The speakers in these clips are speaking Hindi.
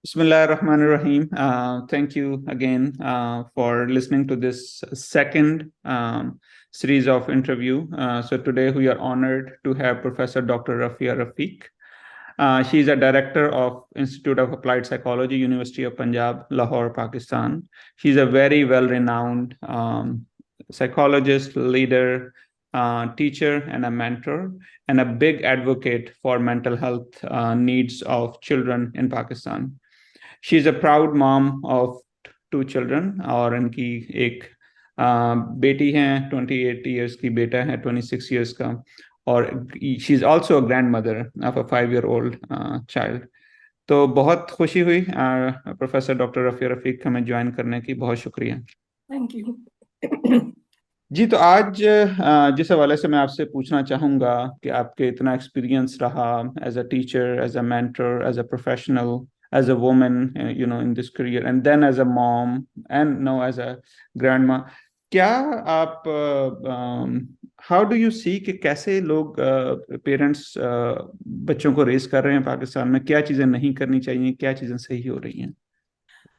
Bismillahirrahmanirrahim. Thank you again for listening to this second series of interview. So today we are honored to have Professor Dr. Rafia Rafiq. She is a director of Institute of Applied Psychology, University of Punjab, Lahore, Pakistan. She's a very well-renowned psychologist, leader, teacher, and a mentor, and a big advocate for mental health needs of children in Pakistan. She is a proud mom of two children और इनकी एक बेटी हैं 28 ईयर्स की, बेटा है 26 ईयर्स का, और she is also a grand mother of a 5-year old child. तो बहुत खुशी हुई प्रोफेसर डॉक्टर रफ़िया रफ़ीक हमें ज्वाइन करने की. बहुत शुक्रिया. Thank you. जी, तो आज जिस हवाले से मैं आपसे पूछना चाहूँगा कि आपके इतना एक्सपीरियंस रहा as a teacher, as a mentor, as a professional, as a woman, in this career, and then as a mom, and now as a grandma. क्या आप how do you see कि कैसे लोग पेरेंट्स बच्चों को रेस कर रहे हैं पाकिस्तान में? क्या चीज़ें नहीं करनी चाहिए, क्या चीज़ें सही हो रही हैं?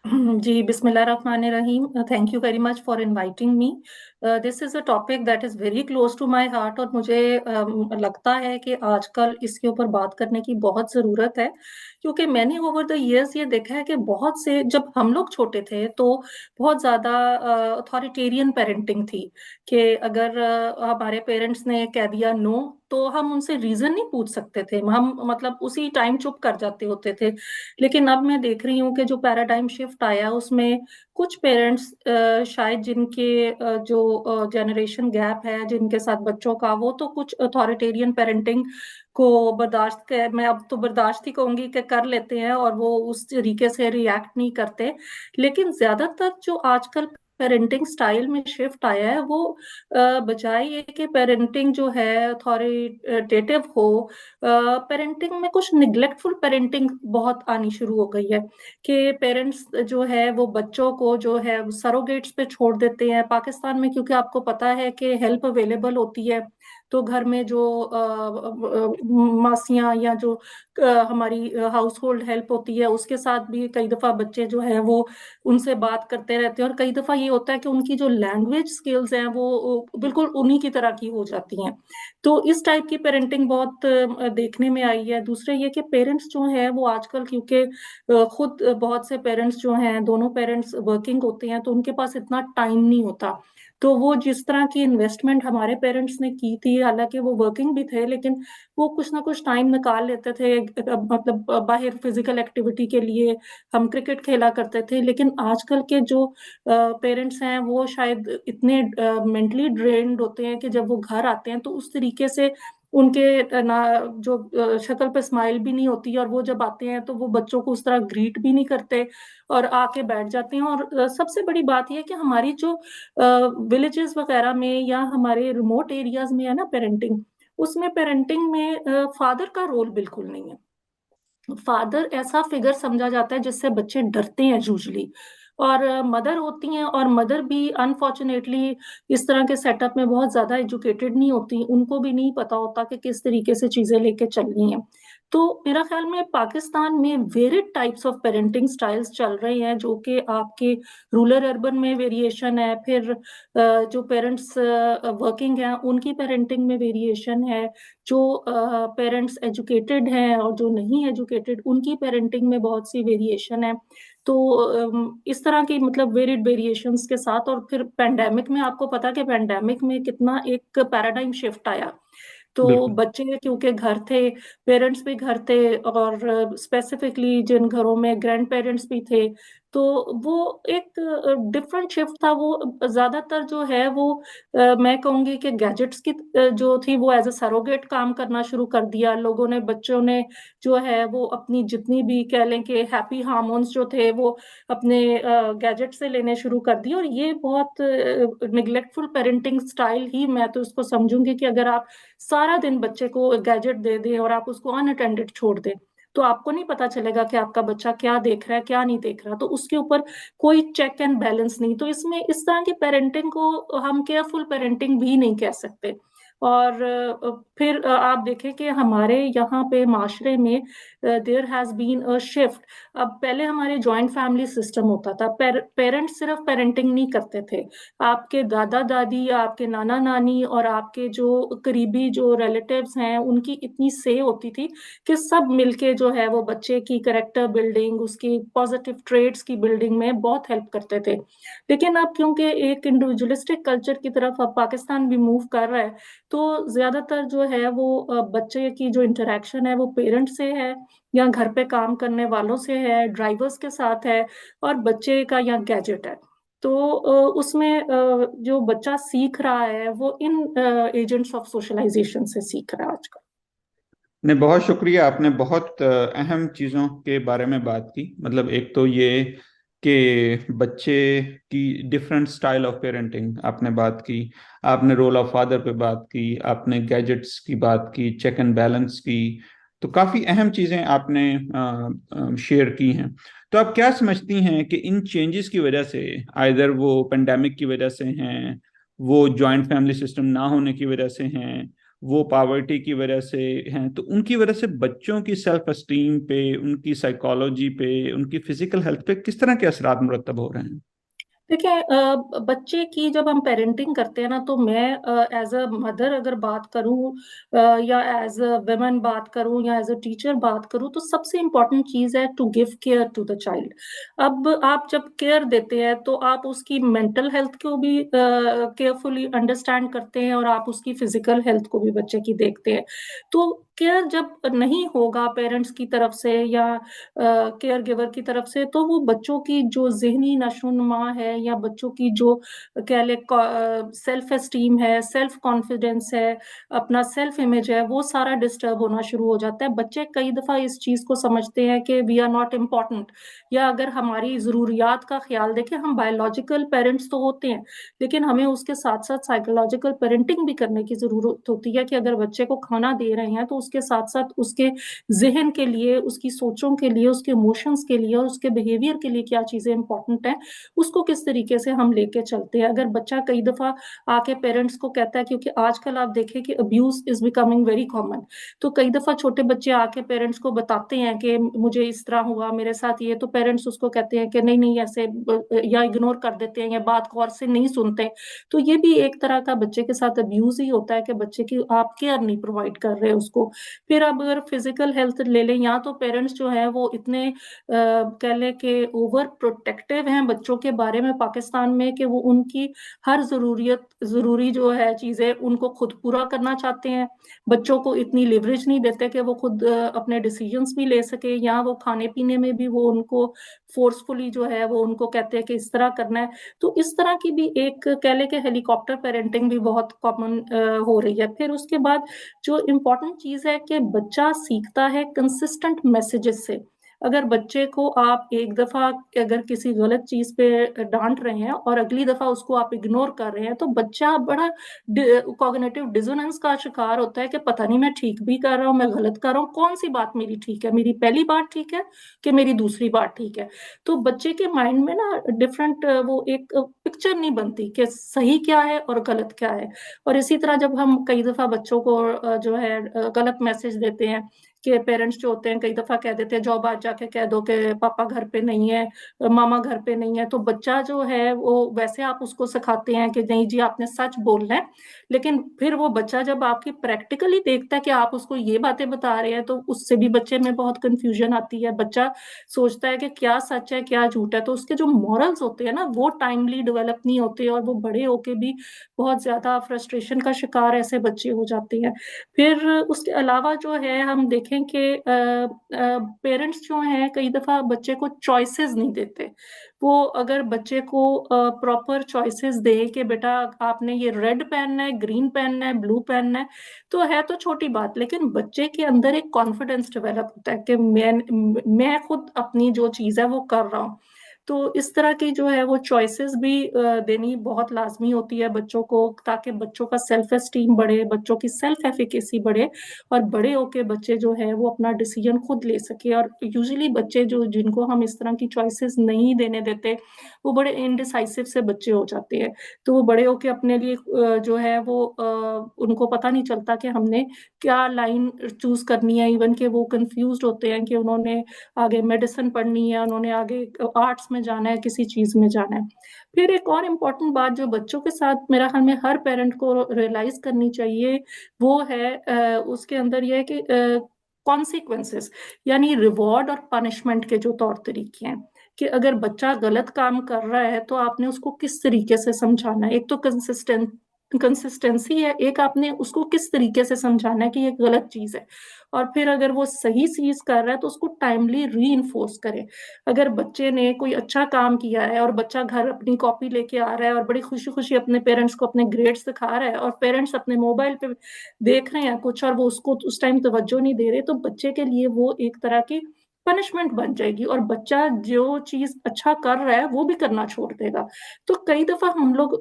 जी, बिस्मिल्लाहिर्रहमानिर्रहीम. Thank you very much for inviting me. This is a topic that is very close to my heart और मुझे लगता है कि आजकल इसके ऊपर बात करने की बहुत ज़रूरत है, क्योंकि मैंने ओवर द इयर्स ये देखा है कि बहुत से, जब हम लोग छोटे थे तो बहुत ज़्यादा अथॉरिटेरियन पेरेंटिंग थी कि अगर हमारे पेरेंट्स ने कह दिया नो, तो हम उनसे रीज़न नहीं पूछ सकते थे. हम मतलब उसी टाइम चुप कर जाते होते थे. लेकिन अब मैं देख रही हूँ कि जो पैराडाइम शिफ्ट आया उसमें कुछ पेरेंट्स शायद जिनके जो जनरेशन गैप है जिनके साथ बच्चों का, वो तो कुछ अथॉरिटेरियन पेरेंटिंग को बर्दाश्त कर, मैं अब तो बर्दाश्त ही कहूँगी कि कर लेते हैं और वो उस तरीके से रिएक्ट नहीं करते. लेकिन ज़्यादातर जो आजकल पेरेंटिंग स्टाइल में शिफ्ट आया है वो बजाय ये कि पेरेंटिंग जो है अथॉरिटेटिव हो, पेरेंटिंग में कुछ निग्लेक्टफुल पेरेंटिंग बहुत आनी शुरू हो गई है कि पेरेंट्स जो है वो बच्चों को जो है सरोगेट्स पे छोड़ देते हैं पाकिस्तान में, क्योंकि आपको पता है कि हेल्प अवेलेबल होती है. तो घर में जो मासियाँ या जो हमारी हाउस होल्ड हेल्प होती है उसके साथ भी कई दफ़ा बच्चे जो है वो उनसे बात करते रहते हैं, और कई दफ़ा ये होता है कि उनकी जो लैंग्वेज स्किल्स हैं वो बिल्कुल उन्हीं की तरह की हो जाती हैं. तो इस टाइप की पेरेंटिंग बहुत देखने में आई है. दूसरे ये कि पेरेंट्स जो हैं वो आजकल, क्योंकि खुद बहुत से पेरेंट्स जो हैं, दोनों पेरेंट्स वर्किंग होते हैं, तो उनके पास इतना टाइम नहीं होता. तो वो जिस तरह की इन्वेस्टमेंट हमारे पेरेंट्स ने की थी, हालाँकि वो वर्किंग भी थे, लेकिन वो कुछ ना कुछ टाइम निकाल लेते थे मतलब बाहर फिज़िकल एक्टिविटी के लिए. हम क्रिकेट खेला करते थे. लेकिन आजकल के जो पेरेंट्स हैं वो शायद इतने मेंटली ड्रेन्ड होते हैं कि जब वो घर आते हैं तो उस तरीके से उनके ना जो शक्ल पे स्माइल भी नहीं होती, और वो जब आते हैं तो वो बच्चों को उस तरह ग्रीट भी नहीं करते और आके बैठ जाते हैं. और सबसे बड़ी बात ये है कि हमारी जो विलेजेस वगैरह में या हमारे रिमोट एरियाज़ में है ना पेरेंटिंग, उसमें पेरेंटिंग में फादर का रोल बिल्कुल नहीं है. फादर ऐसा फिगर समझा जाता है जिससे बच्चे डरते हैं यूजुअली, और मदर होती हैं, और मदर भी अनफॉर्चुनेटली इस तरह के सेटअप में बहुत ज़्यादा एजुकेटेड नहीं होती. उनको भी नहीं पता होता कि किस तरीके से चीज़ें लेके चलनी है. तो मेरा ख्याल में पाकिस्तान में varied types of parenting styles चल रहे हैं, जो कि आपके रूरल अर्बन में वेरिएशन है, फिर जो पेरेंट्स वर्किंग हैं उनकी पेरेंटिंग में वेरिएशन है, जो पेरेंट्स एजुकेटेड हैं और जो नहीं एजुकेटेड उनकी पेरेंटिंग में बहुत सी वेरिएशन है. तो इस तरह की मतलब वेरिड वेरिएशंस के साथ, और फिर पैंडेमिक में आपको पता है कि पैंडेमिक में कितना एक पैराडाइम शिफ्ट आया. तो बिल्कुल. बच्चे क्योंकि घर थे, पेरेंट्स भी घर थे, और स्पेसिफिकली जिन घरों में ग्रैंड पेरेंट्स भी थे, तो वो एक डिफरेंट शिफ्ट था. वो ज़्यादातर जो है वो मैं कहूँगी कि गैजेट्स की जो थी वो एज़ अ सरोगेट काम करना शुरू कर दिया. लोगों ने, बच्चों ने जो है वो अपनी जितनी भी कह लें कि हैप्पी हार्मोन्स जो थे वो अपने गैजेट से लेने शुरू कर दिए. और ये बहुत नेग्लेक्टफुल पेरेंटिंग स्टाइल ही मैं तो इसको समझूँगी कि अगर आप सारा दिन बच्चे को गैजेट दे दें और आप उसको अनअटेंडेड छोड़ दें, तो आपको नहीं पता चलेगा कि आपका बच्चा क्या देख रहा है, क्या नहीं देख रहा. तो उसके ऊपर कोई चेक एंड बैलेंस नहीं. तो इसमें इस तरह की पेरेंटिंग को हम केयरफुल पेरेंटिंग भी नहीं कह सकते. और फिर आप देखें कि हमारे यहाँ पे माशरे में there has been a shift. अब पहले हमारे जॉइंट फैमिली सिस्टम होता था, पेरेंट्स सिर्फ पेरेंटिंग नहीं करते थे, आपके दादा दादी, आपके नाना नानी और आपके जो करीबी जो रिलेटिव्स हैं उनकी इतनी से होती थी कि सब मिलके जो है वो बच्चे की कैरेक्टर बिल्डिंग, उसकी पॉजिटिव ट्रेड्स की बिल्डिंग में बहुत हेल्प करते थे। लेकिन अब क्योंकि एक इंडिविजुअलिस्टिक कल्चर की तरफ अब पाकिस्तान भी मूव कर रहा है, तो ज़्यादातर जो है वो बच्चे की जो इंटरैक्शन है वो पेरेंट्स से है या घर पे काम करने वालों से है, ड्राइवर्स के साथ है और बच्चे का या गैजेट है। तो उसमें जो बच्चा सीख रहा है वो इन एजेंट्स ऑफ सोशलाइज़ेशन से सीख रहा है आजकल। ने बहुत शुक्रिया, आपने बहुत अहम चीज़ों के बारे में बात की। मतलब एक तो ये कि बच्चे की डिफरेंट स्टाइल ऑफ पेरेंटिंग आपने बात की, आपने रोल ऑफ फादर पे बात की, आपने गैजेट्स की बात की, चेक एंड बैलेंस की। तो काफ़ी अहम चीज़ें आपने शेयर की हैं। तो आप क्या समझती हैं कि इन चेंजेस की वजह से, आइदर वो पेंडेमिक की वजह से हैं, वो जॉइंट फैमिली सिस्टम ना होने की वजह से हैं, वो पावर्टी की वजह से हैं, तो उनकी वजह से बच्चों की सेल्फ एस्टीम पे, उनकी साइकोलॉजी पे, उनकी फिजिकल हेल्थ पे किस तरह के असरात मुरतब हो रहे हैं? देखिए बच्चे की जब हम पेरेंटिंग करते हैं ना तो मैं एज अ मदर अगर बात करूं या एज अ वुमन बात करूं या एज अ टीचर बात करूं तो सबसे इम्पोर्टेंट चीज है to give care to the child. अब आप जब केयर देते हैं तो आप उसकी मेंटल हेल्थ को भी केयरफुली अंडरस्टैंड करते हैं और आप उसकी फिजिकल हेल्थ को भी बच्चे की देखते हैं। तो केयर जब नहीं होगा पेरेंट्स की तरफ से या केयर गिवर की तरफ से तो वो बच्चों की जो ज़हनी नशो-नुमा है या बच्चों की जो कह लें सेल्फ एस्टीम है, सेल्फ कॉन्फिडेंस है, अपना सेल्फ इमेज है, वो सारा डिस्टर्ब होना शुरू हो जाता है। बच्चे कई दफ़ा इस चीज़ को समझते हैं कि वी आर नॉट इम्पोर्टेंट या अगर हमारी ज़रूरियात का ख़्याल देखिए हम बायोलॉजिकल पेरेंट्स तो होते हैं, लेकिन हमें उसके साथ-साथ साइकोलॉजिकल पेरेंटिंग भी करने की ज़रूरत होती है कि अगर बच्चे को खाना दे रहे हैं तो उसके साथ-साथ उसके ज़हन के लिए, उसकी सोचों के लिए, उसके इमोशंस के लिए और उसके बिहेवियर के लिए क्या चीज़ें इम्पोर्टेंट हैं, उसको किस तरीके से हम लेके चलते हैं। अगर बच्चा कई दफ़ा आके पेरेंट्स को कहता है क्योंकि आजकल आप देखें कि abuse is becoming very common, तो कई दफ़ा छोटे बच्चे आके पेरेंट्स को बताते हैं कि मुझे इस तरह हुआ, मेरे साथ ये, तो पेरेंट्स उसको कहते हैं कि नहीं-नहीं ऐसे या इग्नोर कर देते हैं या बात गौर से नहीं सुनते। तो ये भी एक तरह का बच्चे के साथ अब्यूज़ ही होता है कि बच्चे की आप केयर नहीं प्रोवाइड कर रहे उसको। फिर अब अगर फिजिकल हेल्थ ले लें या तो पेरेंट्स जो है वो इतने कह लें कि ओवर प्रोटेक्टिव हैं बच्चों के बारे में पाकिस्तान में कि वो उनकी हर ज़रूरी जो है चीज़ें उनको खुद पूरा करना चाहते हैं। बच्चों को इतनी लिवरेज नहीं देते कि वो खुद अपने डिसीजंस भी ले सके या वो खाने-पीने में भी वो उनको फ़ोर्सफुली जो है वो उनको कहते हैं कि इस तरह करना है। तो इस तरह की भी एक कह लें कि हेलीकॉप्टर पेरेंटिंग भी बहुत कॉमन हो रही है। फिर उसके बाद जो इम्पोर्टेंट चीज़ है कि बच्चा सीखता है कंसिस्टेंट मैसेजेस से। अगर बच्चे को आप एक दफ़ा अगर किसी गलत चीज़ पे डाँट रहे हैं और अगली दफ़ा उसको आप इग्नोर कर रहे हैं, तो बच्चा बड़ा कॉग्निटिव डिसोनेंस का शिकार होता है कि पता नहीं मैं ठीक भी कर रहा हूँ, मैं गलत कर रहा हूँ, कौन-सी बात मेरी ठीक है? मेरी पहली बात ठीक है कि मेरी दूसरी बात ठीक है? तो बच्चे के माइंड में ना डिफरेंट वो एक पिक्चर नहीं बनती कि सही क्या है और गलत क्या है। और इसी तरह जब हम कई दफ़ा बच्चों को जो है गलत मैसेज देते हैं कि पेरेंट्स जो होते हैं कई दफ़ा कह देते हैं जाओ बाहर जाके कह दो कि पापा घर पे नहीं है, मामा घर पे नहीं है, तो बच्चा जो है वो वैसे आप उसको सिखाते हैं कि नहीं जी आपने सच बोलना है। लेकिन फिर वो बच्चा जब आपकी प्रैक्टिकली देखता है कि आप उसको ये बातें बता रहे हैं, तो उससे भी बच्चे में बहुत कन्फ्यूज़न आती है। बच्चा सोचता है कि क्या सच है, क्या झूठ है, तो उसके जो मॉरल्स होते हैं ना वो टाइमली डेवलप नहीं होते और वो बड़े होके भी बहुत ज़्यादा फ्रस्ट्रेशन का शिकार ऐसे बच्चे हो जाते हैं। फिर उसके अलावा जो है हम देखें कि पेरेंट्स जो हैं कई दफ़ा बच्चे को चॉइसेस नहीं देते। वो अगर बच्चे को प्रॉपर चॉइसेस दें कि बेटा आपने ये रेड पहनना है, ग्रीन पहनना है, ब्लू पहनना है तो छोटी बात, लेकिन बच्चे के अंदर एक कॉन्फिडेंस डेवलप होता है कि मैं खुद अपनी जो चीज़ है वो कर रहा हूँ। तो इस तरह की जो है वो चॉइसेस भी देनी बहुत लाज़मी होती है बच्चों को, ताकि बच्चों का सेल्फ एस्टीम बढ़े, बच्चों की सेल्फ एफिकेसी बढ़े और बड़े होके बच्चे जो हैं वो अपना डिसीजन खुद ले सकें। और यूजुअली बच्चे जो जिनको हम इस तरह की चॉइसेस नहीं देने देते, वो बड़े इनडिसाइसिव से बच्चे हो जाते हैं। तो वो बड़े होके अपने लिए जो है वो उनको पता नहीं चलता कि हमने क्या लाइन चूज़ करनी है, इवन कि वो कन्फ्यूज़्ड होते हैं कि उन्होंने आगे मेडिसिन पढ़नी है, उन्होंने आगे आर्ट्स में जाना है, किसी चीज़ में जाना है। फिर एक और इम्पोर्टेंट बात जो बच्चों के साथ मेरा ख़्याल में हर पेरेंट को रियलाइज़ करनी चाहिए, वो है उसके अंदर ये है कि कॉन्सिक्वेंसेस, यानी रिवॉर्ड और पनिशमेंट के जो तौर-तरीके हैं, कि अगर बच्चा गलत काम कर रहा है, तो आपने उसको किस तरीके से समझाना है। एक तो कंसिस्टेंसी है, एक आपने उसको किस तरीके से समझाना है कि ये गलत चीज़ है। और फिर अगर वो सही चीज़ कर रहा है, तो उसको टाइमली रीइन्फोर्स करें। अगर बच्चे ने कोई अच्छा काम किया है और बच्चा घर अपनी कॉपी लेके आ रहा है और बड़ी खुशी-खुशी अपने पेरेंट्स को अपने ग्रेड्स दिखा रहा है और पेरेंट्स अपने मोबाइल पे देख रहे हैं कुछ और वो उसको उस टाइम तवज्जो नहीं दे रहे, तो बच्चे के लिए वो एक तरह की पनिशमेंट बन जाएगी और बच्चा जो चीज़ अच्छा कर रहा है, वो भी करना छोड़ देगा। तो कई दफ़ा हम लोग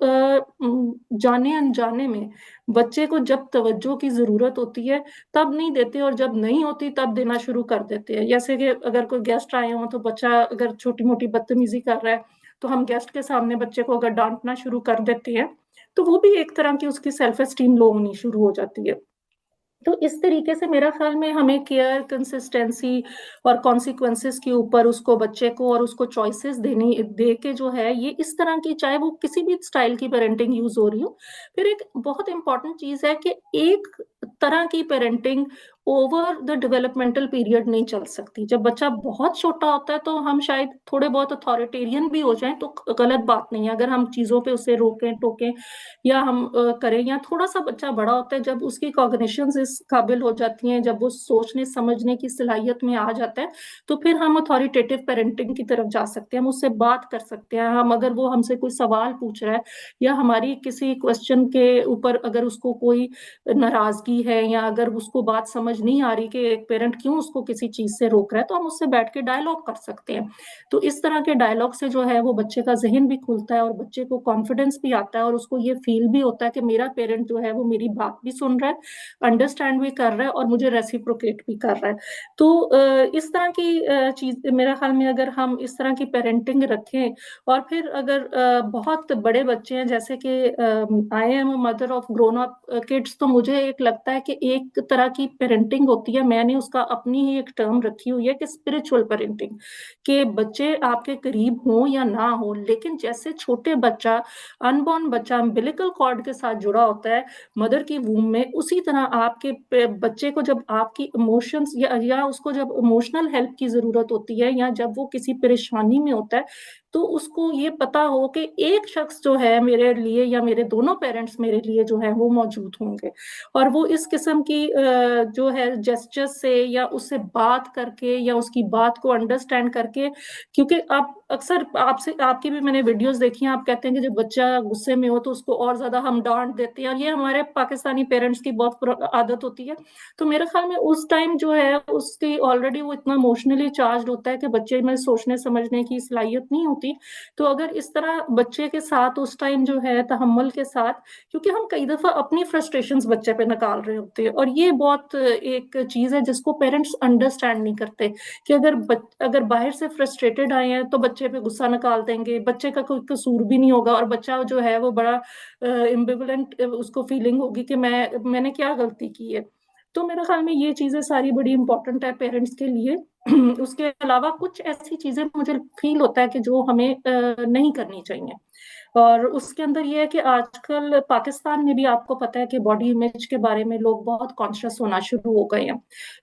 जाने-अनजाने में बच्चे को जब तवज्जो की ज़रूरत होती है, तब नहीं देते और जब नहीं होती तब देना शुरू कर देते हैं। जैसे कि अगर कोई गेस्ट आए हों, तो बच्चा अगर छोटी-मोटी बदतमीज़ी कर रहा है, तो हम गेस्ट के सामने बच्चे को अगर डाँटना शुरू कर देते हैं, तो वो भी एक तरह की उसकी सेल्फ एस्टीम लो होनी शुरू हो जाती है। तो इस तरीके से मेरा ख़्याल में हमें केयर, कंसिस्टेंसी और कॉन्सिक्वेंसेस के ऊपर उसको बच्चे को और उसको चॉइसेस देनी दे के जो है ये इस तरह की चाहे वो किसी भी स्टाइल की पेरेंटिंग यूज़ हो रही हो। फिर एक बहुत इम्पोर्टेंट चीज़ है कि एक तरह की parenting over the developmental period नहीं चल सकती। जब बच्चा बहुत छोटा होता है तो हम शायद थोड़े बहुत अथॉरिटेरियन भी हो जाएँ तो गलत बात नहीं है। अगर हम चीज़ों पे उसे रोकें, टोकें या हम करें या थोड़ा-सा बच्चा बड़ा होता है जब उसकी कॉग्निशंस इस काबिल हो जाती हैं, जब वो सोचने समझने की सलाहियत में आ जाता है, तो फिर हम अथॉरिटेटिव पेरेंटिंग की तरफ जा सकते हैं, हम उससे बात कर सकते हैं। हम अगर वो हमसे कोई सवाल पूछ रहा है या हमारी किसी क्वेश्चन के ऊपर अगर उसको कोई नाराज़गी है या अगर उसको बात समझ नहीं आ रही कि एक पेरेंट क्यों उसको किसी चीज़ से रोक रहा है, तो हम उससे बैठ के डायलॉग कर सकते हैं। तो इस तरह के डायलॉग से जो है वो बच्चे का ज़हन भी खुलता है और बच्चे को कॉन्फिडेंस भी आता है और उसको ये फ़ील भी होता है कि मेरा पेरेंट जो है वो मेरी बात भी सुन रहा है, अंडरस्टैंड भी कर रहा है और मुझे रेसिप्रोकेट भी कर रहा है। तो इस तरह की चीज़ मेरा ख़्याल में अगर हम इस तरह की पेरेंटिंग रखें और फिर अगर बहुत बड़े बच्चे हैं जैसे कि I am a mother of grown up kids, तो मुझे एक लगता है कि एक तरह की पेरेंटिंग होती है, मैंने उसका अपनी ही एक टर्म रखी हुई है कि स्पिरिचुअल पेरेंटिंग, कि बच्चे आपके करीब हों या ना हों, लेकिन जैसे छोटे बच्चा, अनबॉर्न बच्चा अम्बिलिकल कॉर्ड के साथ जुड़ा होता है मदर की वूम्ब में, उसी तरह आपके बच्चे को जब आपकी इमोशंस या उसको जब इमोशनल हेल्प की ज़रूरत होती है या जब वो किसी परेशानी में होता है, तो उसको ये पता हो कि एक शख्स जो है मेरे लिए या मेरे दोनों पेरेंट्स मेरे लिए जो है वो मौजूद होंगे। और वो इस किस्म की जो है जेस्चर्स से या उससे बात करके या उसकी बात को अंडरस्टैंड करके, क्योंकि आप अक्सर आपसे आपकी भी मैंने वीडियोज़ देखी हैं, आप कहते हैं कि जब बच्चा गुस्से में हो तो उसको और ज़्यादा हम डाँट देते हैं और ये हमारे पाकिस्तानी पेरेंट्स की बहुत आदत होती है। तो मेरे ख़्याल में उस टाइम जो है उसकी ऑलरेडी वो इतना इमोशनली चार्ज्ड होता है कि बच्चे में सोचने समझने की सलाहियत नहीं होती। तो अगर इस तरह बच्चे के साथ उस टाइम जो है तहम्मुल के साथ, क्योंकि हम कई दफ़ा अपनी फ्रस्ट्रेशंस बच्चे पे निकाल रहे होते हैं और ये बहुत एक चीज़ है जिसको पेरेंट्स अंडरस्टैंड नहीं करते कि अगर बाहर से फ्रस्ट्रेटेड आए हैं तो बच्चे पे गुस्सा निकाल देंगे, बच्चे का कोई कसूर भी नहीं होगा और बच्चा जो है वो बड़ा एम्बिवलेंट उसको फीलिंग होगी कि मैंने क्या गलती की है। तो मेरे ख़्याल में ये चीज़ें सारी बड़ी इम्पोर्टेंट है पेरेंट्स के लिए। उसके अलावा कुछ ऐसी चीज़ें मुझे फ़ील होता है कि जो हमें नहीं करनी चाहिए। और उसके अंदर ये है कि आजकल पाकिस्तान में भी आपको पता है कि बॉडी इमेज के बारे में लोग बहुत कॉन्शियस होना शुरू हो गए हैं।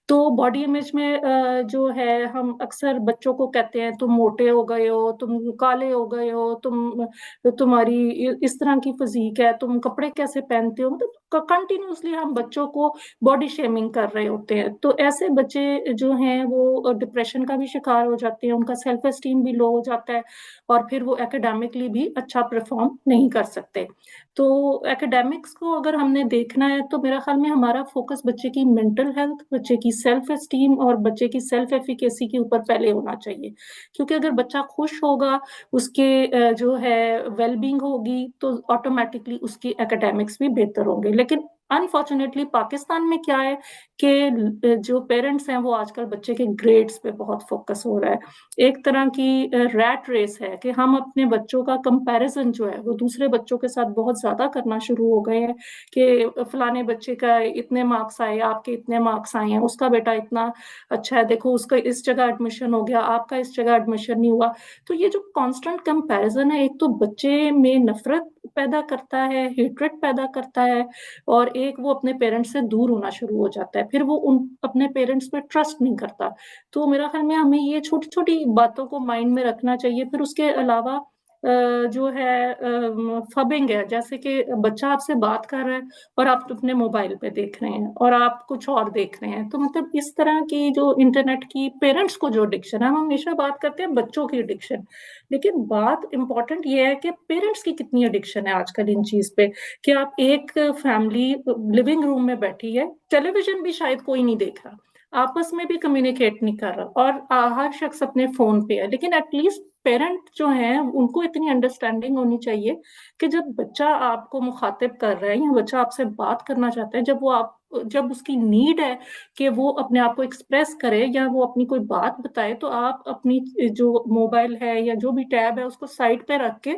तो बॉडी इमेज में जो है हम अक्सर बच्चों को कहते हैं तुम मोटे हो गए हो, तुम काले हो गए हो, तुम्हारी इस तरह की फ़िज़ीक है, तुम कपड़े कैसे पहनते हो? मतलब कंटीन्यूअसली हम बच्चों को बॉडी शेमिंग कर रहे होते हैं। तो ऐसे बच्चे जो हैं वो डिप्रेशन का भी शिकार हो जाते हैं, उनका सेल्फ एस्टीम भी लो हो जाता है और फिर वो एकेडमिकली भी अच्छा परफ़ॉर्म नहीं कर सकते। तो एकेडमिक्स को अगर हमने देखना है तो मेरा ख्याल में हमारा फोकस बच्चे की मेंटल हेल्थ, बच्चे की सेल्फ एस्टीम और बच्चे की सेल्फ एफिकेसी के ऊपर पहले होना चाहिए। क्योंकि अगर बच्चा खुश होगा, उसके जो है वेलबींग होगी, तो ऑटोमेटिकली उसकी एकेडमिक्स भी बेहतर होंगे। लेकिन अनफॉर्चुनेटली पाकिस्तान में क्या है कि जो पेरेंट्स हैं वो आजकल बच्चे के ग्रेड्स पे बहुत फोकस हो रहा है। एक तरह की रैट रेस है कि हम अपने बच्चों का कंपैरिजन जो है वो दूसरे बच्चों के साथ बहुत ज्यादा करना शुरू हो गए हैं कि फलाने बच्चे का इतने मार्क्स आए, आपके इतने मार्क्स आए हैं, उसका बेटा इतना अच्छा है, देखो उसका इस जगह एडमिशन हो गया, आपका इस जगह एडमिशन नहीं हुआ। तो ये जो कांस्टेंट कंपैरिजन है, एक तो बच्चे में नफरत पैदा करता है, हेट्रेट पैदा करता है, और एक वो अपने पेरेंट्स से दूर होना शुरू हो जाता है, फिर वो उन अपने पेरेंट्स पे ट्रस्ट नहीं करता। तो मेरा ख्याल में हमें ये छोटी छोटी बातों को माइंड में रखना चाहिए। फिर उसके अलावा जो है फबिंग है, जैसे कि बच्चा आपसे बात कर रहा है और आप अपने मोबाइल पे देख रहे हैं और आप कुछ और देख रहे हैं, तो मतलब इस तरह की जो इंटरनेट की पेरेंट्स को जो एडिक्शन है, हम हमेशा बात करते हैं बच्चों की एडिक्शन, लेकिन बात इंपॉर्टेंट ये है कि पेरेंट्स की कितनी एडिक्शन है आजकल इन चीज पे। कि आप एक फैमिली लिविंग रूम में बैठी है, टेलीविजन भी शायद कोई नहीं देख रहा, आपस में भी कम्युनिकेट नहीं कर रहा, और हर शख्स अपने फोन पे है, लेकिन एटलीस्ट पेरेंट जो हैं उनको इतनी अंडरस्टैंडिंग होनी चाहिए कि जब बच्चा आपको मुखातिब कर रहा है या बच्चा आपसे बात करना चाहता है, जब उसकी नीड है कि वो अपने आप को एक्सप्रेस करे या वो अपनी कोई बात बताए, तो आप अपनी जो मोबाइल है या जो भी टैब है उसको साइड पे रख के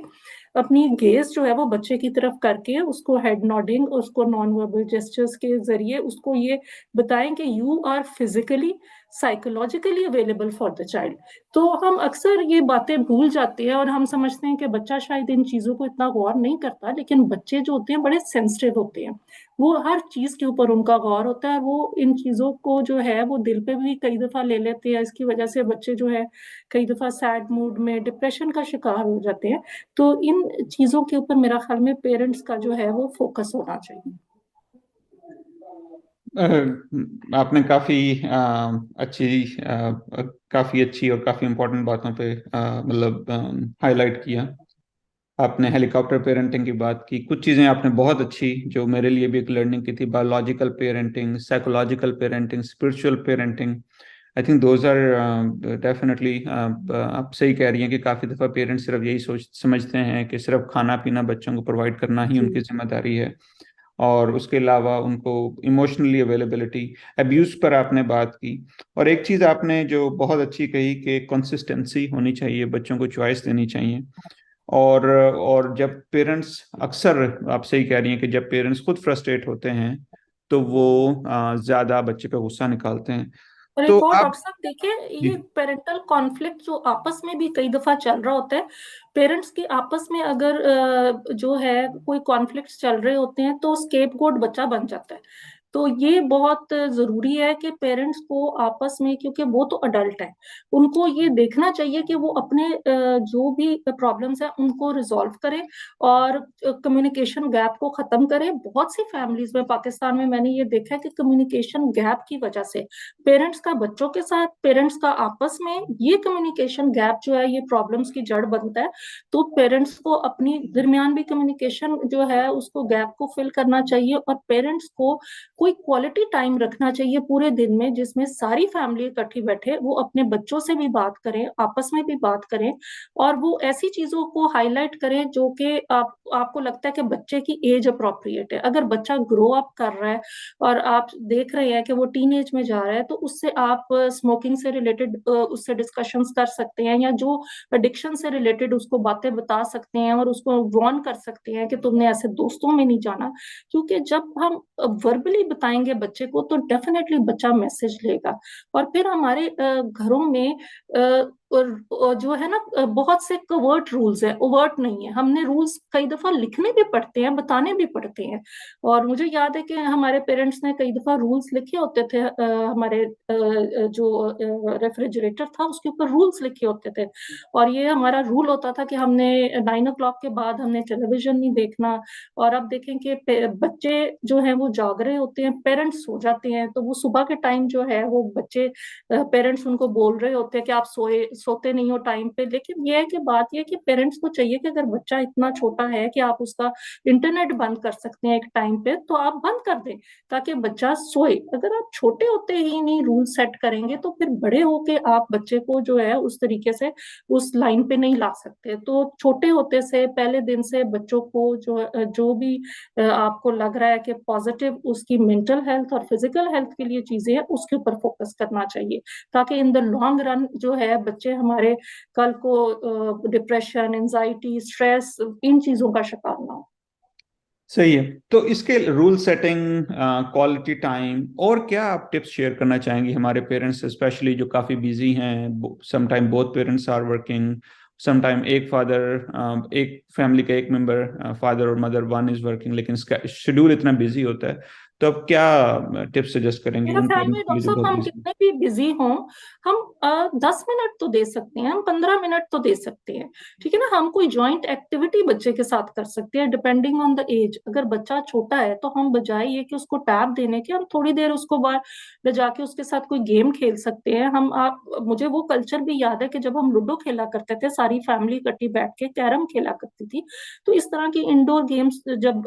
अपनी गेज जो है वो बच्चे की तरफ करके उसको हेड नॉडिंग, उसको नॉन वर्बल जेस्चर्स के जरिए उसको ये बताएं कि you are physically psychologically available for the child. तो हम अक्सर ये बातें भूल जाते हैं और हम समझते हैं कि बच्चा शायद इन चीजों को इतना गौर नहीं करता, लेकिन बच्चे जो होते हैं बड़े सेंसिटिव होते हैं, वो हर चीज के ऊपर उनका गौर होता है, वो इन चीजों को जो है वो दिल पे भी कई दफा ले लेते हैं। इसकी वजह से बच्चे जो है कई दफा सैड मूड में डिप्रेशन का शिकार हो जाते हैं। तो इन चीजों के ऊपर मेरा ख्याल में पेरेंट्स का जो है वो फोकस होना चाहिए। आपने काफी अच्छी और काफी इम्पोर्टेंट बातों पे मतलब हाईलाइट किया। आपने हेलीकॉप्टर पेरेंटिंग की बात की, कुछ चीजें आपने बहुत अच्छी जो मेरे लिए भी एक लर्निंग की थी, biological parenting, psychological parenting, spiritual parenting. I think those are definitely, आप सही कह रही हैं कि काफी दफा पेरेंट्स सिर्फ यही सोच समझते हैं कि सिर्फ खाना पीना बच्चों को प्रोवाइड करना ही जी। उनकी जिम्मेदारी है, और उसके अलावा उनको इमोशनली अवेलेबिलिटी, अब्यूज पर आपने बात की। और एक चीज आपने जो बहुत अच्छी कही कि कंसिस्टेंसी होनी चाहिए, बच्चों को चॉइस देनी चाहिए। और जब पेरेंट्स, अक्सर आप सही कह रही हैं कि जब पेरेंट्स खुद फ्रस्ट्रेट होते हैं तो वो ज्यादा बच्चे पे गुस्सा निकालते हैं। और तो एक और आप डॉक्टर साहब देखिए, जी। ये पेरेंटल कॉन्फ्लिक्ट जो आपस में भी कई दफा चल रहा होता है, पेरेंट्स की आपस में अगर जो है कोई कॉन्फ्लिक्ट चल रहे होते हैं तो स्केपगोट बच्चा बन जाता है। तो ये बहुत जरूरी है कि पेरेंट्स को आपस में, क्योंकि वो तो अडल्ट है, उनको ये देखना चाहिए कि वो अपने जो भी प्रॉब्लम्स हैं उनको रिजॉल्व करें और कम्युनिकेशन गैप को खत्म करें। बहुत सी फैमिलीज में पाकिस्तान में मैंने ये देखा है कि कम्युनिकेशन गैप की वजह से पेरेंट्स का बच्चों के साथ, पेरेंट्स का आपस में, ये कम्युनिकेशन गैप जो है ये प्रॉब्लम्स की जड़ बनता है। तो पेरेंट्स को अपनी दरमियान भी कम्युनिकेशन जो है उसको गैप को फिल करना चाहिए, और पेरेंट्स को कोई क्वालिटी टाइम रखना चाहिए पूरे दिन में जिसमें सारी फैमिली इकट्ठी बैठे, वो अपने बच्चों से भी बात करें, आपस में भी बात करें, और वो ऐसी चीजों को हाईलाइट करें जो कि आपको लगता है कि बच्चे की एज अप्रोप्रिएट है। अगर बच्चा ग्रो अप कर रहा है और आप देख रहे हैं कि वो टीन एज में जा रहा है, तो उससे आप स्मोकिंग से रिलेटेड उससे डिस्कशंस कर सकते हैं, या जो एडिक्शन से रिलेटेड उसको बातें बता सकते हैं और उसको वार्न कर सकते हैं कि तुमने ऐसे दोस्तों में नहीं जाना। क्योंकि जब हम वर्बली बताएंगे बच्चे को तो डेफिनेटली बच्चा मैसेज लेगा। और फिर हमारे घरों में और जो है ना बहुत से कवर्ट रूल्स है, ओवर्ट नहीं है, हमने रूल्स कई दफा लिखने भी पड़ते हैं, बताने भी पड़ते हैं। और मुझे याद है कि हमारे पेरेंट्स ने कई दफा रूल्स लिखे होते थे, हमारे जो रेफ्रिजरेटर था उसके ऊपर रूल्स लिखे होते थे, और ये हमारा रूल होता था कि हमने 9 o'clock के बाद हमने टेलीविजन नहीं देखना। और अब देखें कि बच्चे जो हैं वो जाग रहे होते हैं, पेरेंट्स सो जाते हैं, तो वो सुबह के टाइम जो है वो बच्चे पेरेंट्स उनको बोल रहे होते हैं कि आप सोते नहीं हो टाइम पे, लेकिन ये है कि बात ये है कि पेरेंट्स को चाहिए कि अगर बच्चा इतना छोटा है कि आप उसका इंटरनेट बंद कर सकते हैं एक टाइम पे, तो आप बंद कर दें ताकि बच्चा सोए। अगर आप छोटे होते ही नहीं रूल सेट करेंगे तो फिर बड़े होके आप बच्चे को जो है उस तरीके से उस लाइन पे नहीं ला सकते। तो छोटे होते से पहले दिन से बच्चों को जो भी आपको लग रहा है कि पॉजिटिव उसकी मेंटल हेल्थ और फिजिकल हेल्थ के लिए चीजें हैं उसके ऊपर फोकस करना चाहिए, ताकि इन द लॉन्ग रन जो है बच्चे हमारे कल को डिप्रेशन, एंजाइटी, स्ट्रेस, इन चीजों का शिकार ना हो। सही है। तो इसके रूल सेटिंग, क्वालिटी टाइम, और क्या आप टिप्स शेयर करना चाहेंगी हमारे पेरेंट्स स्पेशली जो काफ़ी बिजी हैं? Sometime both parents are working, sometime एक फादर, एक फैमिली का एक मेंबर, फादर और मदर वन इज वर्किंग, लेकिन शेड्यूल इतना बिजी होता है। तो आप क्या टिप्स सजेस्ट करेंगी मेरा उन ख्याल पेरेंट्स में के लिए डॉक्टर जो साहब बहुत हम बिजी? कितने भी बिजी हों, हम 10 मिनट तो दे सकते हैं, हम 15 मिनट तो दे सकते हैं। ठीक है ना, हम कोई ज्वाइंट एक्टिविटी बच्चे के साथ कर सकते हैं डिपेंडिंग ऑन द एज। अगर बच्चा छोटा है तो हम बजाय ये कि उसको टैब देने के, हम थोड़ी देर उसको बाहर ले जाके उसके साथ कोई गेम खेल सकते हैं। हम आप मुझे वो कल्चर भी याद है कि जब हम लूडो खेला करते थे, सारी फैमिली इकट्ठी बैठ के कैरम खेला करती थी। तो इस तरह की इंडोर गेम्स जब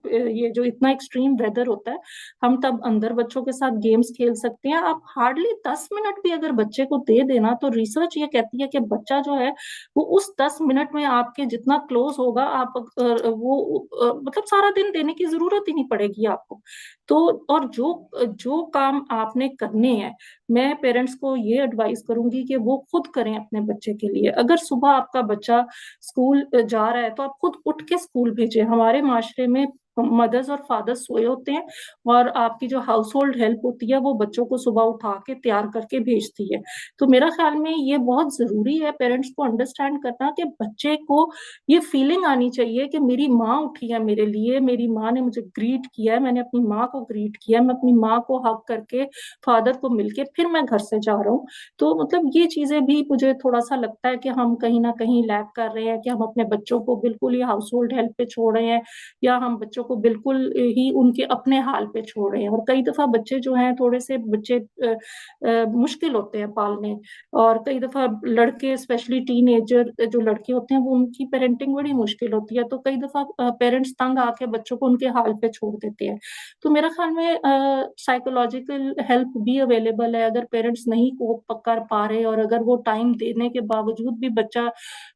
ये जो इतना एक्सट्रीम वेदर होता है, हम तब अंदर बच्चों के साथ गेम्स खेल सकते हैं। आप हार्डली 10 मिनट भी अगर बच्चे को दे देना, तो रिसर्च ये कहती है कि बच्चा जो है वो उस 10 मिनट में आपके जितना क्लोज होगा, आप मतलब सारा दिन देने की जरूरत ही नहीं पड़ेगी आपको। तो और जो जो काम आपने करने हैं, मैं पेरेंट्स को ये एडवाइस करूंगी कि वो खुद करें अपने बच्चे के लिए। अगर सुबह आपका बच्चा स्कूल जा रहा है तो आप खुद उठ के स्कूल भेजें। हमारे माशरे में मदर्स और फादर्स सोए होते हैं, और आपकी जो हाउस होल्ड हेल्प होती है वो बच्चों को सुबह उठा के तैयार करके भेजती है। तो मेरा ख्याल में ये बहुत जरूरी है पेरेंट्स को अंडरस्टैंड करना कि बच्चे को ये फीलिंग आनी चाहिए कि मेरी माँ उठी है मेरे लिए, मेरी माँ ने मुझे ग्रीट किया है, मैंने अपनी माँ को ग्रीट किया है, मैं अपनी माँ को हक करके फादर को मिलके फिर मैं घर से जा रहा हूँ। तो मतलब ये चीजें भी मुझे थोड़ा सा लगता है कि हम कहीं ना कहीं लैग कर रहे हैं, कि हम अपने बच्चों को बिल्कुल ही हाउस होल्ड हेल्प पे छोड़ रहे हैं, या हम बच्चों को बिल्कुल ही उनके अपने हाल पे छोड़ रहे हैं। और कई दफा बच्चे जो हैं, थोड़े से बच्चे मुश्किल होते हैं पालने, और कई दफा लड़के स्पेशली टीनेजर जो लड़के होते हैं वो उनकी पेरेंटिंग बड़ी मुश्किल होती है। तो कई दफा पेरेंट्स तंग आके बच्चों को उनके हाल पे छोड़ देते हैं। तो मेरा ख्याल में साइकोलॉजिकल हेल्प भी अवेलेबल है अगर पेरेंट्स नहीं कोप कर पा रहे, और अगर वो टाइम देने के बावजूद भी बच्चा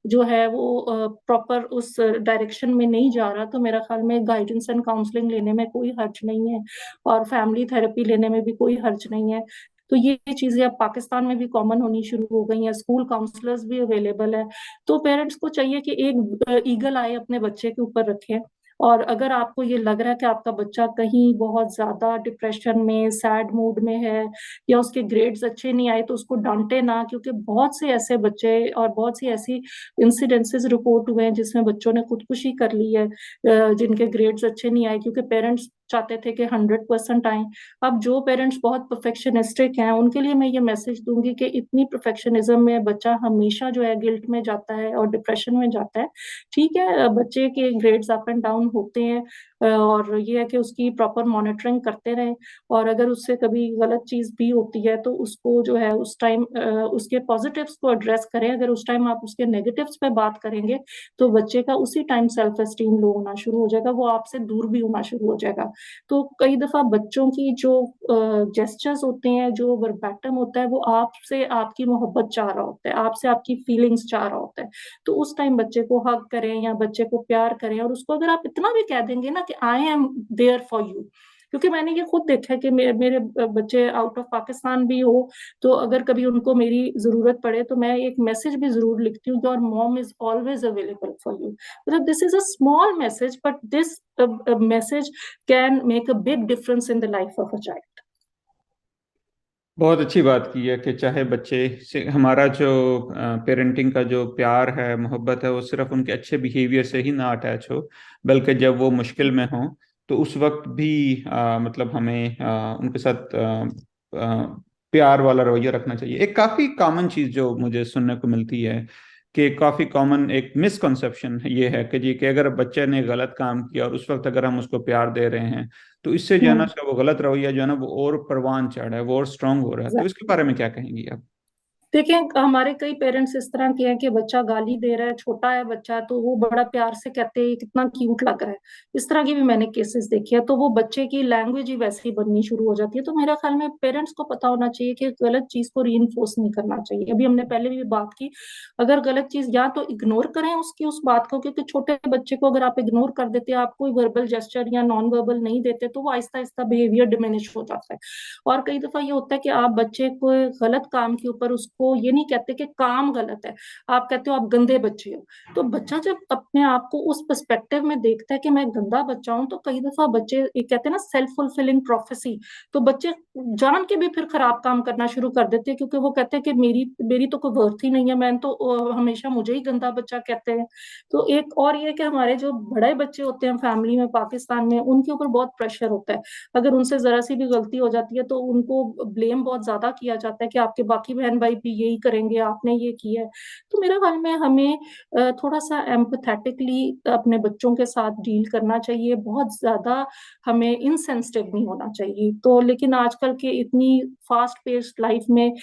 जो है वो प्रॉपर उस डायरेक्शन में नहीं जा रहा, तो मेरा ख्याल में गाइडेंस एंड काउंसलिंग लेने में कोई हर्ज नहीं है, और फैमिली थेरेपी लेने में भी कोई हर्ज नहीं है। तो ये चीजें अब पाकिस्तान में भी कॉमन होनी शुरू हो गई हैं, स्कूल काउंसलर्स भी अवेलेबल है। तो पेरेंट्स को चाहिए कि एक ईगल आई अपने बच्चे के ऊपर रखें। और अगर आपको ये लग रहा है कि आपका बच्चा कहीं बहुत ज्यादा डिप्रेशन में, सैड मूड में है, या उसके ग्रेड्स अच्छे नहीं आए, तो उसको डांटे ना, क्योंकि बहुत से ऐसे बच्चे और बहुत सी ऐसी इंसिडेंसेस रिपोर्ट हुए हैं जिसमें बच्चों ने खुदकुशी कर ली है, जिनके ग्रेड्स अच्छे नहीं आए क्योंकि पेरेंट्स चाहते थे कि 100% आए। अब जो पेरेंट्स बहुत परफेक्शनिस्टिक हैं उनके लिए मैं ये मैसेज दूंगी कि इतनी परफेक्शनिज्म में बच्चा हमेशा जो है गिल्ट में जाता है और डिप्रेशन में जाता है। ठीक है, बच्चे के ग्रेड्स अप एंड डाउन होते हैं, और ये है कि उसकी प्रॉपर मॉनिटरिंग करते रहें। और अगर उससे कभी गलत चीज भी होती है तो उसको जो है उस टाइम उसके पॉजिटिव्स को एड्रेस करें। अगर उस टाइम आप उसके नेगेटिव्स पे बात करेंगे तो बच्चे का उसी टाइम सेल्फ एस्टीम लो होना शुरू हो जाएगा, वो आपसे दूर भी होना शुरू हो जाएगा। तो कई दफा बच्चों की जो जेस्चर्स होते हैं, जो वर्बैटम होता है, वो आपसे आपकी मोहब्बत चाह रहा होता है, आपसे आपकी फीलिंग्स चाह रहा होता है। तो उस टाइम बच्चे को हग करें या बच्चे को प्यार करें, और उसको अगर आप इतना भी कह देंगे ना कि I am there for you. क्योंकि मैंने ये खुद देखा है कि मेरे बच्चे आउट ऑफ पाकिस्तान भी हो, तो अगर कभी उनको मेरी जरूरत पड़े तो मैं एक मैसेज भी जरूर लिखती हूँ, your mom is always available for you. मतलब this is a small message, but this message can make a big difference in the life of a child. बहुत अच्छी बात की है कि चाहे बच्चे से हमारा जो पेरेंटिंग का जो प्यार है, मोहब्बत है, वो सिर्फ उनके अच्छे बिहेवियर से ही ना अटैच हो, बल्कि जब वो मुश्किल में हो तो उस वक्त भी मतलब हमें उनके साथ प्यार वाला रवैया रखना चाहिए। एक काफ़ी कॉमन चीज़ जो मुझे सुनने को मिलती है कि काफ़ी कॉमन एक मिसकंसेप्शन ये है कि जी कि अगर बच्चे ने गलत काम किया और उस वक्त अगर हम उसको प्यार दे रहे हैं तो इससे जो है ना हम्म। उसका वो गलत रवैया जो है ना वो और परवान चढ़ है, वो और स्ट्रांग हो रहा है। तो इसके बारे में क्या कहेंगी आप? देखिए, हमारे कई पेरेंट्स इस तरह के हैं कि बच्चा गाली दे रहा है, छोटा है बच्चा, तो वो बड़ा प्यार से कहते हैं, "ये कितना क्यूट लग रहा है।" इस तरह की भी मैंने केसेस देखे हैं, तो वो बच्चे की लैंग्वेज ही वैसी बननी शुरू हो जाती है। तो मेरा ख़्याल में पेरेंट्स को पता होना चाहिए कि गलत चीज़ को रीइन्फोर्स नहीं करना चाहिए। अभी हमने पहले भी बात की, अगर गलत चीज़ या तो इग्नोर करें उसकी उस बात को, क्योंकि छोटे बच्चे को अगर आप इग्नोर कर देते हैं, आप कोई वर्बल जेस्चर या नॉन वर्बल नहीं देते, तो वो आहिस्ता-आहिस्ता बिहेवियर डिमिनिश हो जाता है। और कई दफ़ा ये होता है कि आप बच्चे को गलत काम के ऊपर उसको ये नहीं कहते कि काम गलत है, आप कहते हो आप गंदे बच्चे हो। तो बच्चा जब अपने आप को उस पर्सपेक्टिव में देखता है कि मैं गंदा बच्चा हूँ, तो कई दफ़ा बच्चे ये कहते हैं ना सेल्फ फुलफिलिंग प्रोफेसी, तो बच्चे जान के भी फिर खराब काम करना शुरू कर देते हैं, क्योंकि वो कहते हैं कि मेरी मेरी तो कोई वर्थ ही नहीं है, मैंने तो हमेशा मुझे ही गंदा बच्चा कहते हैं। तो एक और ये है कि हमारे जो बड़े बच्चे होते हैं फैमिली में, पाकिस्तान में, उनके ऊपर बहुत प्रेशर होता है। अगर उनसे ज़रा-सी भी गलती हो जाती है तो उनको ब्लेम बहुत ज़्यादा किया जाता है कि आपके बाकी बहन-भाई भी यही करेंगे, आपने ये किया है। तो मेरे ख़्याल में हमें थोड़ा-सा एम्पैथेटिकली अपने बच्चों के साथ डील करना चाहिए, बहुत ज़्यादा हमें इनसेंसिटिव नहीं होना चाहिए। तो लेकिन आजकल के इतनी फ़ास्ट पेस्ड लाइफ़ में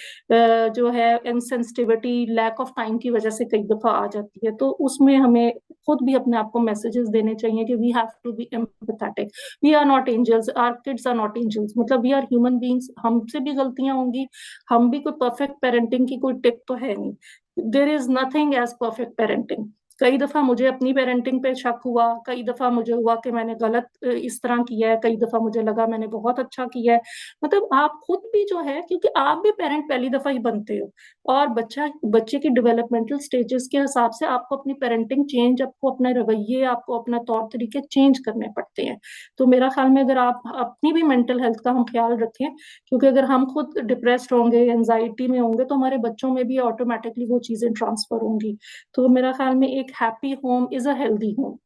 जो है इनसेंसिटिविटी, लैक ऑफ टाइम की वज़ह से कई दफ़ा आ जाती है। तो उसमें हमें खुद भी अपने आप को मैसेजेस देने चाहिए कि we have to be empathetic. We are not angels, our kids are not angels, मतलब वी आर ह्यूमन बीइंग्स, हमसे भी गलतियाँ होंगी, हम भी कोई परफेक्ट पेरेंटिंग की कोई टिप तो है नहीं। There is nothing as perfect parenting. कई दफ़ा मुझे अपनी पेरेंटिंग पे शक हुआ, कई दफ़ा मुझे हुआ कि मैंने गलत इस तरह किया है, कई दफ़ा मुझे लगा मैंने बहुत अच्छा किया है। मतलब आप खुद भी जो है, क्योंकि आप भी पेरेंट पहली दफ़ा ही बनते हो, और बच्चे की डेवलपमेंटल स्टेजेस के हिसाब से आपको अपनी पेरेंटिंग चेंज, आपको अपने रवैये, आपको अपना तौर-तरीके चेंज करने पड़ते हैं। तो मेरा ख़्याल में अगर आप अपनी भी मेंटल हेल्थ का हम ख़्याल रखें, क्योंकि अगर हम खुद डिप्रेस्ड होंगे, एंग्ज़ायटी में होंगे, तो हमारे बच्चों में भी ऑटोमैटिकली वो चीज़ें ट्रांसफ़र होंगी। तो मेरा ख़्याल में एक happy home is a healthy home.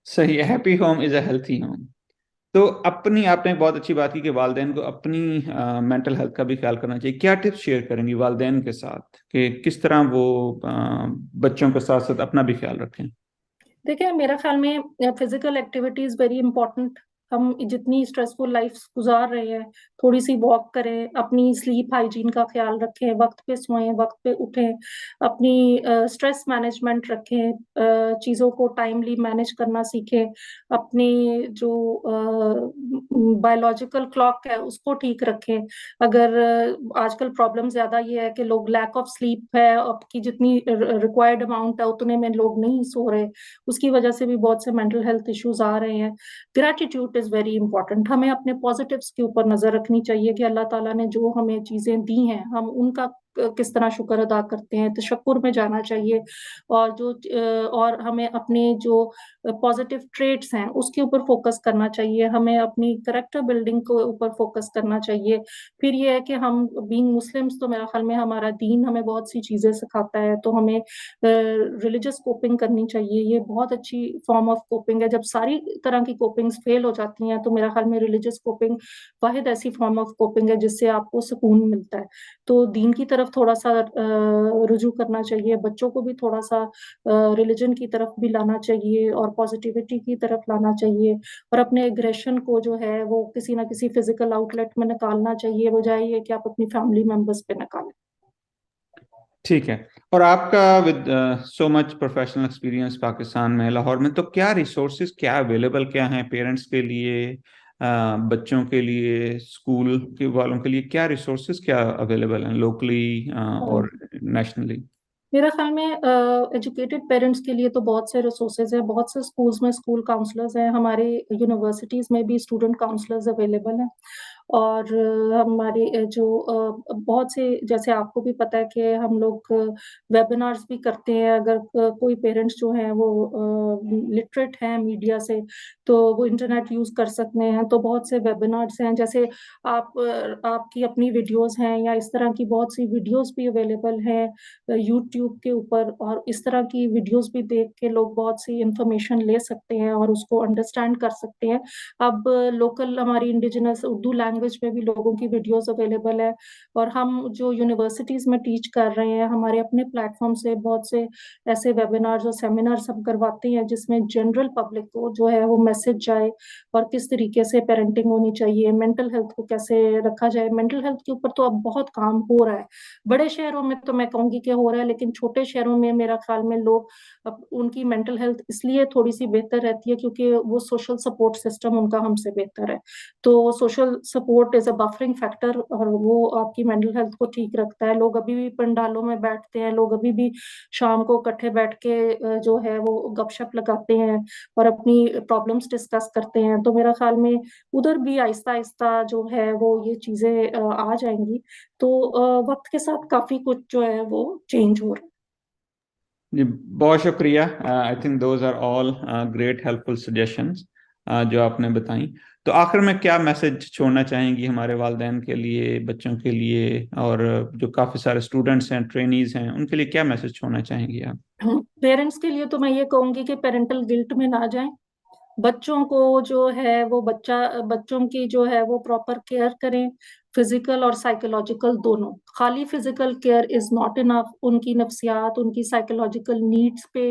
सही है, happy home is a healthy home. तो अपनी आपने बहुत अच्छी बात की कि वालिदैन को अपनी मेंटल हेल्थ का भी ख्याल करना चाहिए। क्या टिप्स शेयर करेंगी वालिदैन के साथ कि किस तरह वो बच्चों के साथ साथ अपना भी ख्याल रखें? देखिए, मेरा ख़्याल में physical activity is very important. हम जितनी स्ट्रेसफुल लाइफ़ गुज़ार रहे हैं, थोड़ी-सी वॉक करें, अपनी स्लीप हाइजीन का ख़्याल रखें, वक़्त पे सोएँ, वक़्त पे उठें, अपनी स्ट्रेस मैनेजमेंट रखें, चीज़ों को टाइमली मैनेज करना सीखें, अपनी जो बायोलॉजिकल क्लॉक है, उसको ठीक रखें। अगर आजकल प्रॉब्लम ज़्यादा ये है कि लोग लैक ऑफ स्लीप है, आपकी जितनी रिक्वायर्ड अमाउंट है, उतने में लोग नहीं सो रहे। उसकी वजह से भी बहुत से मेंटल हेल्थ इश्यूज़ आ रहे हैं। Gratitude is very important. हमें अपने पॉज़िटिव्स के ऊपर नज़र रखनी चाहिए कि अल्लाह ताला ने जो हमें चीज़ें दी हैं, हम उनका किस तरह शुक्र अदा करते हैं, तशक्कुर में जाना चाहिए। और और हमें अपने जो पॉज़िटिव ट्रेट्स हैं, उसके ऊपर फ़ोकस करना चाहिए। हमें अपनी कैरेक्टर बिल्डिंग के ऊपर फ़ोकस करना चाहिए। फिर ये है कि हम बीइंग मुस्लिम्स, तो मेरा ख़्याल में हमारा दीन हमें बहुत सी चीज़ें सिखाता है, तो हमें रिलीजियस कोपिंग करनी चाहिए। ये बहुत अच्छी फ़ॉर्म ऑफ कोपिंग है। जब सारी तरह की कोपिंग्स फ़ेल हो जाती हैं, तो मेरा ख़्याल में रिलीजियस कोपिंग वाहिद ऐसी फ़ॉर्म ऑफ कोपिंग है जिससे आपको सुकून मिलता है। तो दीन की तरफ थोड़ा-सा रुजू करना चाहिए, बच्चों को भी थोड़ा-सा रिलिजन की तरफ भी लाना चाहिए और पॉज़िटिविटी की तरफ लाना चाहिए, और अपने एग्रेशन को जो है वो किसी न किसी फ़िज़िकल आउटलेट में निकालना चाहिए, बजाए ये कि आप अपनी फैमिली मेंबर्स पे निकालें। ठीक है। और आपका with so much professional experience Pakistan में, लाहौर में, तो क्या रिसोर्सेज क्या अवेलेबल क्या हैं पेरेंट्स के लिए, बच्चों के लिए, स्कूल के वालों के लिए, क्या रिसोर्सेज क्या अवेलेबल हैं लोकली और नेशनली? मेरा ख़्याल में एजुकेटेड पेरेंट्स के लिए तो बहुत से रिसोर्सेज़ हैं, बहुत से स्कूल्स में स्कूल काउंसलर्स हैं, हमारे यूनिवर्सिटीज़ में भी स्टूडेंट काउंसलर्स अवेलेबल हैं। और हमारे बहुत से, जैसे आपको भी पता है कि हम लोग वेबिनार्स भी करते हैं, अगर कोई पेरेंट्स जो हैं वो लिटरेट हैं मीडिया से, तो वो इंटरनेट यूज़ कर सकते हैं, तो बहुत से वेबिनार्स हैं, जैसे आपकी अपनी वीडियोज़ हैं या इस तरह की बहुत सी वीडियोज़ भी अवेलेबल हैं यूट्यूब के ऊपर, और इस तरह की वीडियोज़ भी देख के लोग बहुत सी इन्फॉर्मेशन ले सकते हैं और उसको अंडरस्टैंड कर सकते हैं। अब लोकल हमारी इंडिजिनस उर्दू लैंग्वेज लैंग्वेज में भी लोगों की वीडियोस अवेलेबल है, और हम जो यूनिवर्सिटीज़ में टीच कर रहे हैं, हमारे अपने प्लेटफॉर्म से बहुत से ऐसे वेबिनार्स और सेमिनार्स हम करवाते हैं जिसमें जनरल पब्लिक को जो है वो मैसेज जाए, और किस तरीके से पेरेंटिंग होनी चाहिए, मेंटल हेल्थ को कैसे रखा जाए। मेंटल हेल्थ के ऊपर तो अब बहुत काम हो रहा है, बड़े शहरों में तो मैं कहूँगी कि हो रहा है, लेकिन छोटे शहरों में मेरा ख्याल में लोग उनकी मेंटल हेल्थ इसलिए थोड़ी सी बेहतर रहती है क्योंकि वो सोशल सपोर्ट सिस्टम उनका हमसे बेहतर है। तो social support is a buffering factor, और वो आपकी मेंटल हेल्थ को ठीक रखता है। लोग अभी भी पंडालों में बैठते हैं, लोग अभी भी शाम को इकट्ठे बैठ के जो है वो गपशप लगाते हैं और अपनी प्रॉब्लम्स डिस्कस करते हैं। तो मेरा ख्याल में उधर भी आहिस्ता आहिस्ता जो है वो ये चीजें आ जाएंगी। तो वक्त के साथ काफी कुछ जो है वो चेंज हो रहा है। जी, बहुत शुक्रिया। I think those are all great helpful suggestions जो आपने बताई। तो आखिर में क्या मैसेज छोड़ना चाहेंगी हमारे वालिदैन के लिए, बच्चों के लिए, और जो काफ़ी सारे स्टूडेंट्स हैं, ट्रेनीज हैं, उनके लिए क्या मैसेज छोड़ना चाहेंगी आप? पेरेंट्स के लिए तो मैं ये कहूंगी कि पेरेंटल गिल्ट में ना जाएं। बच्चों को जो है वो बच्चों की जो है वो प्रॉपर केयर करें, फिजिकल और साइकोलॉजिकल दोनों। खाली physical care is not enough, उनकी नफ्सियात, उनकी साइकोलॉजिकल नीड्स पे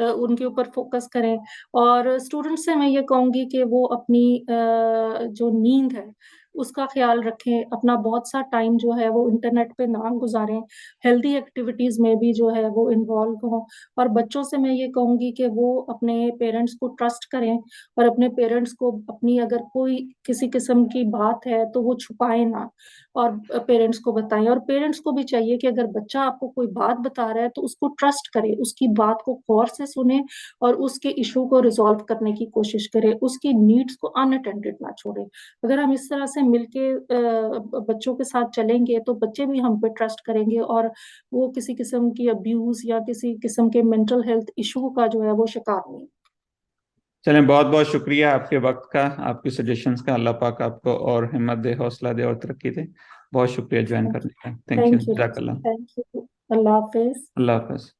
उनके ऊपर फोकस करें। और स्टूडेंट्स से मैं ये कहूंगी कि वो अपनी जो नींद है उसका ख्याल रखें, अपना बहुत सा टाइम जो है वो इंटरनेट पे ना गुजारें, हेल्दी एक्टिविटीज में भी जो है वो इन्वॉल्व हों। और बच्चों से मैं ये कहूंगी कि वो अपने पेरेंट्स को ट्रस्ट करें, और अपने पेरेंट्स को अपनी अगर कोई किसी किस्म की बात है तो वो छुपाए ना, और पेरेंट्स को बताएं। और पेरेंट्स को भी चाहिए कि अगर बच्चा आपको कोई बात बता रहा है तो उसको ट्रस्ट करे, उसकी बात को गौर से सुने और उसके इशू को रिजॉल्व करने की कोशिश करे, उसकी नीड्स को अनअटेंडेड ना छोड़े। अगर हम इस तरह से मिलके बच्चों के साथ चलेंगे तो बच्चे भी हम पे ट्रस्ट करेंगे, और वो किसी किस्म की अब्यूज या किसी किस्म के मेंटल हेल्थ इशू का जो है वो शिकार नहीं। चलें, बहुत बहुत शुक्रिया आपके वक्त का, आपके सजेशंस का। अल्लाह पाक आपको और हिम्मत दे, हौसला दे और तरक्की दे। बहुत शुक्रिया ज्वाइन करने का। थैंक यू, थैंक यू, जज़ाकल्लाह। Thank you. अल्लाह हाफिज। अल्लाह हाफ़िज़।